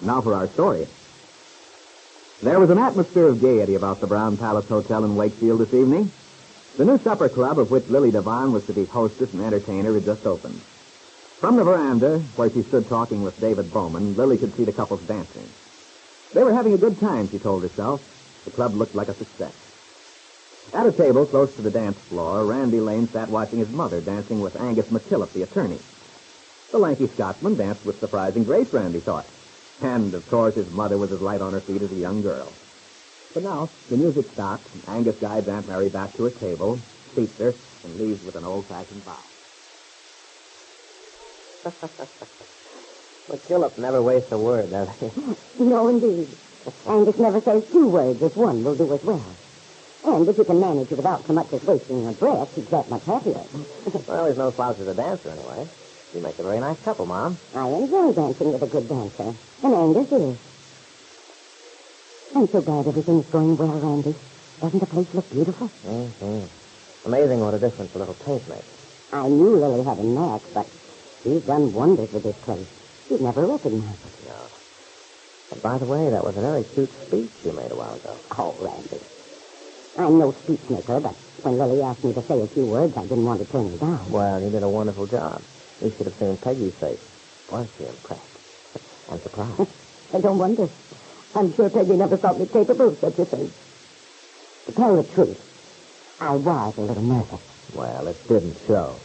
Now for our story. There was an atmosphere of gaiety about the Brown Palace Hotel in Wakefield this evening. The new supper club of which Lily Devon was to be hostess and entertainer had just opened. From the veranda, where she stood talking with David Bowman, Lily could see the couples dancing. They were having a good time, she told herself. The club looked like a success. At a table close to the dance floor, Randy Lane sat watching his mother dancing with Angus McKillop, the attorney. The lanky Scotsman danced with surprising grace, Randy thought. And, of course, his mother was as light on her feet as a young girl. But now, the music stops, and Angus guides Aunt Mary back to her table, seats her, and leaves with an old-fashioned bow. McKillop never wastes a word, does he? No, indeed. Angus never says two words if one will do as well. And if you can manage it without so much as wasting your breath, he's that much happier. Well, he's no slouch as a dancer, anyway. You make a very nice couple, Mom. I enjoy dancing with a good dancer. And Angus is. I'm so glad everything's going well, Randy. Doesn't the place look beautiful? Mm-hmm. Amazing what a difference a little paint makes. I knew Lily had a knack, but she's done wonders with this place. You'd never recognize it. No. And by the way, that was a very cute speech you made a while ago. Oh, Randy. I'm no speech maker, but when Lily asked me to say a few words, I didn't want to turn her down. Well, you did a wonderful job. You should have seen Peggy's face. Was she impressed? And surprised. I don't wonder. I'm sure Peggy never thought me capable of such a thing. To tell the truth, I was a little nervous. Well, it didn't show.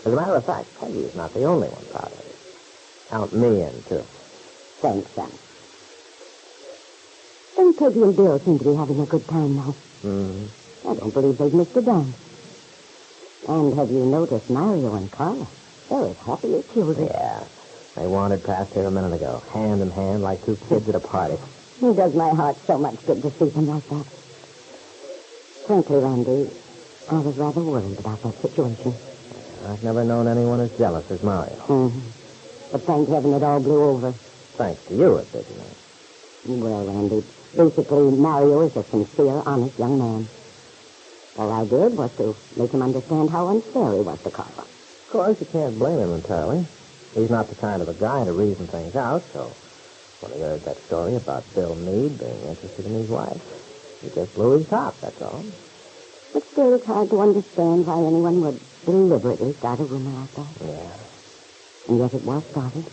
As a matter of fact, Peggy is not the only one proud of you. Count me in, too. Thanks, son. Don't Peggy and Bill seem to be having a good time now. Mm-hmm. I don't believe they've missed a dance. And have you noticed Mario and Carla? They're as happy as children. Yeah. They wandered past here a minute ago, hand in hand like two kids at a party. It does my heart so much good to see them like that. Frankly, Randy, I was rather worried about that situation. I've never known anyone as jealous as Mario. Mm-hmm. But thank heaven it all blew over. Thanks to you, it did, you know. Well, Randy, basically, Mario is a sincere, honest young man. All I did was to make him understand how unfair he was to Carla. Of course, you can't blame him entirely. He's not the kind of a guy to reason things out, so when he heard that story about Bill Meade being interested in his wife, he just blew his top, that's all. But still, it's hard to understand why anyone would deliberately start a rumor like that. Yeah. And yet it was started.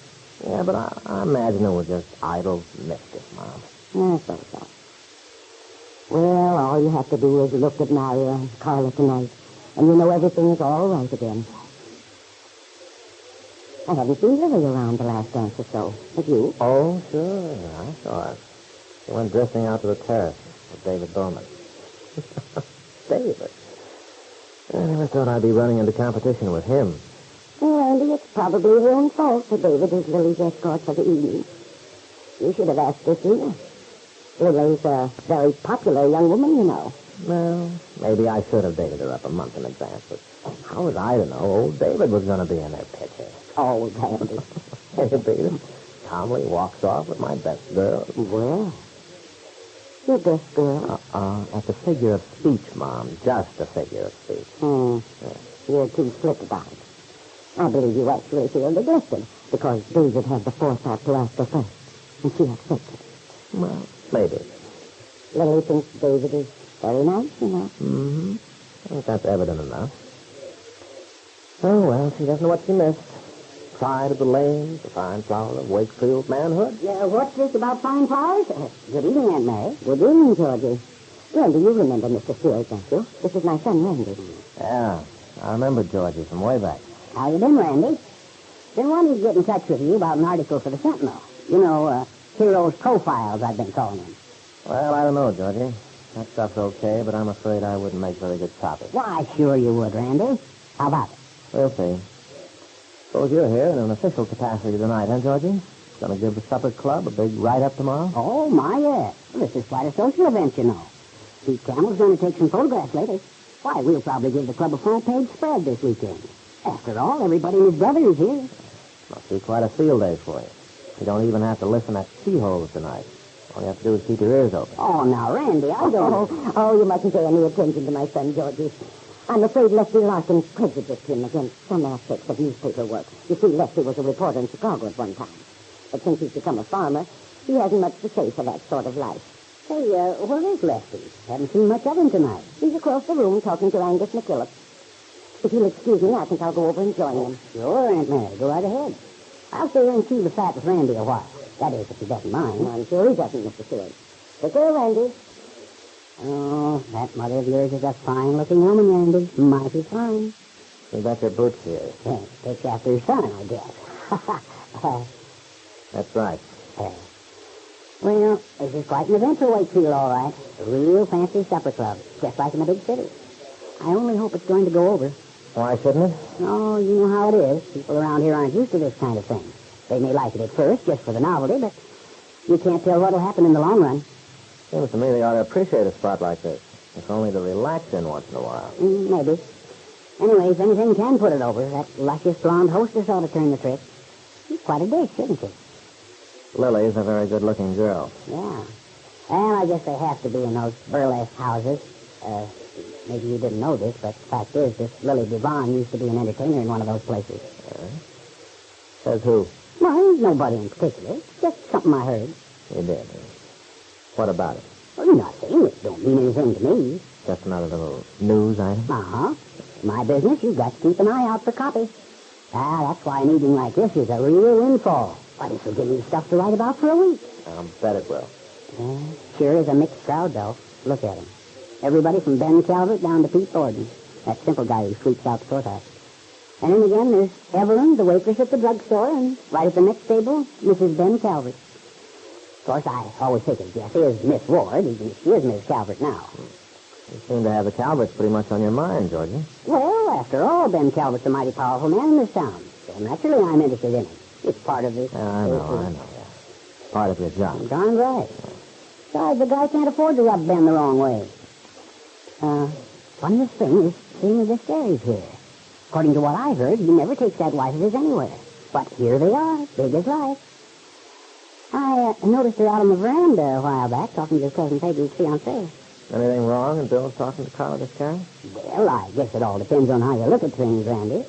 Yeah, but I imagine it was just idle mischief, Mom. I suppose so. Well, all you have to do is look at Mario and Carla tonight, and you know everything is all right again. I haven't seen Lily around the last dance or so. Have you? Oh, sure. I saw her. She went drifting out to the terrace with David Bowman. David? I never thought I'd be running into competition with him. Well, Andy, it's probably her own fault that David is Lily's escort for the evening. You should have asked her sooner. Lily's a very popular young woman, you know. Well, maybe I should have dated her up a month in advance, but how was I to know old David was going to be in their picture? Oh, Andy. Hey, David calmly walks off with my best girl. Well, your best girl? That's a figure of speech, Mom. Just a figure of speech. Yeah. You're too slick about it. I believe you actually feel neglected because David had the forethought to ask her first, and she accepted. Well, maybe. Lily thinks David is very nice, you know. Mm-hmm. I think that's evident enough. Oh, well, she doesn't know what she missed. Pride of the Lanes, the fine flower of Wakefield manhood. Yeah, what's this about fine flowers? Good evening, Aunt Mary. Good evening, Georgie. Randy, you remember Mr. Stewart, don't you? This is my son, Randy. Yeah, I remember Georgie from way back. How you been, Randy? Been wanting to get in touch with you about an article for the Sentinel. You know, heroes' profiles, I've been calling them. Well, I don't know, Georgie. That stuff's okay, but I'm afraid I wouldn't make very good copy. Why, sure you would, Randy. How about it? We'll see. Suppose you're here in an official capacity tonight, huh, Georgie? Gonna give the supper club a big write-up tomorrow? Oh, my, yes. This is quite a social event, you know. Pete Campbell's going to take some photographs later. Why, we'll probably give the club a front-page spread this weekend. After all, everybody and his brother is here. Must be quite a field day for you. You don't even have to listen at keyholes tonight. All you have to do is keep your ears open. Oh, now, Randy, I don't... Oh, you mustn't pay any attention to my son, Georgie. I'm afraid Lefty Larkin prejudiced him against some aspects of newspaper work. You see, Lefty was a reporter in Chicago at one time. But since he's become a farmer, He hasn't much to say for that sort of life. Hey, where is Lefty? Haven't seen much of him tonight. He's across the room talking to Angus McKillop. If you'll excuse me, I think I'll go over and join him. Sure, Aunt Mary. Go right ahead. I'll stay here and chew the fat with Randy a while. That is, if he doesn't mind. I'm sure he doesn't, Mr. Stewart. Take care, Randy. Oh, that mother of yours is a fine-looking woman, Randy. Mighty fine. You got your boots here. Yeah, takes after her son, I guess. That's right. Well, this is quite an event for Wakefield, all right. A real fancy supper club, just like in a big city. I only hope it's going to go over. Why shouldn't it? Oh, you know how it is. People around here aren't used to this kind of thing. They may like it at first, just for the novelty, but you can't tell what'll happen in the long run. Seems to me they ought to appreciate a spot like this. If only to relax in once in a while. Maybe. Anyway, if anything can put it over, that luscious blonde hostess ought to turn the trick. She's quite a dish, isn't she? Lily's a very good-looking girl. Yeah. Well, I guess they have to be in those burlesque houses. Maybe you didn't know this, but the fact is, this Lily Devon used to be an entertainer in one of those places. Says who? Well, nobody in particular. Just something I heard. You did. What about it? Well, nothing. It don't mean anything to me. Just another little news item? Uh-huh. My business, you've got to keep an eye out for copy. That's why an evening like this is a real windfall. Why, this will give me stuff to write about for a week. I'll bet it will. Sure is a mixed crowd, though. Look at him. Everybody from Ben Calvert down to Pete Thornton. That simple guy who sweeps out the courthouse. And then again, there's Evelyn, the waitress at the drugstore, and right at the next table, Mrs. Ben Calvert. Of course, I always take a guess is Miss Ward, even if she is Miss Calvert now. You seem to have the Calverts pretty much on your mind, Georgie. Well, after all, Ben Calvert's a mighty powerful man in this town. So naturally, I'm interested in him. It's part of the... I know, yeah. Part of your job. Darn right. Besides, the guy can't afford to rub Ben the wrong way. Funniest thing is seeing the Scaries here. According to what I heard, he never takes that wife of his anywhere. But here they are, big as life. I noticed her out on the veranda a while back, talking to his cousin Peggy's fiancé. Anything wrong in Bill's talking to Carla Descari? Well, I guess it all depends on how you look at things, Randy.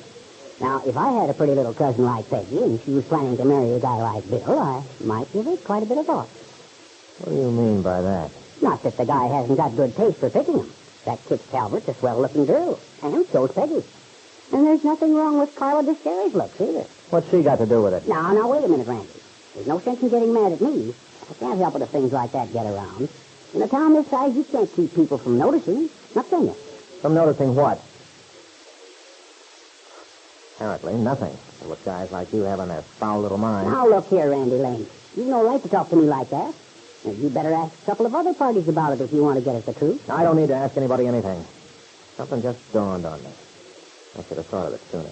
Now, if I had a pretty little cousin like Peggy, and she was planning to marry a guy like Bill, I might give it quite a bit of thought. What do you mean by that? Not that the guy hasn't got good taste for picking him. That Kit Calvert's a swell-looking girl, and so's Peggy. And there's nothing wrong with Carla Descari's looks, either. What's she got to do with it? Now, wait a minute, Randy. There's no sense in getting mad at me. I can't help it if things like that get around. In a town this size, you can't keep people from noticing. Not can you? From noticing what? Apparently nothing. What guys like you have in their foul little minds. Now, look here, Randy Lane. You've no right to talk to me like that. You better ask a couple of other parties about it if you want to get at the truth. I don't need to ask anybody anything. Something just dawned on me. I should have thought of it sooner.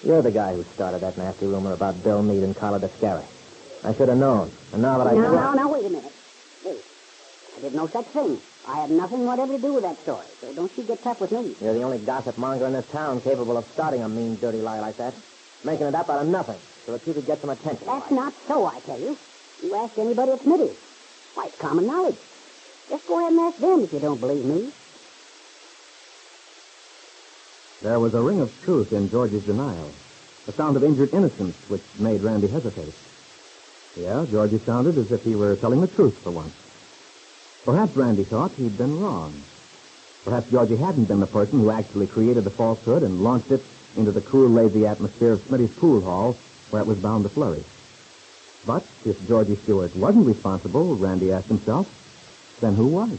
You're the guy who started that nasty rumor about Bill Meade and Carla Descari. I should have known. And now that I... Now, wait a minute. Wait. I did no such thing. I had nothing whatever to do with that story, so don't you get tough with me. You're the only gossip monger in this town capable of starting a mean, dirty lie like that. Making it up out of nothing, so that you could get some attention. That's not so, I tell you. You ask anybody at Smitty's. Why, it's common knowledge. Just go ahead and ask them if you don't believe me. There was a ring of truth in Georgie's denial. A sound of injured innocence which made Randy hesitate. Yeah, Georgie sounded as if he were telling the truth for once. Perhaps Randy thought he'd been wrong. Perhaps Georgie hadn't been the person who actually created the falsehood and launched it into the cool, lazy atmosphere of Smitty's pool hall, where it was bound to flourish. But if Georgie Stewart wasn't responsible, Randy asked himself, then who was?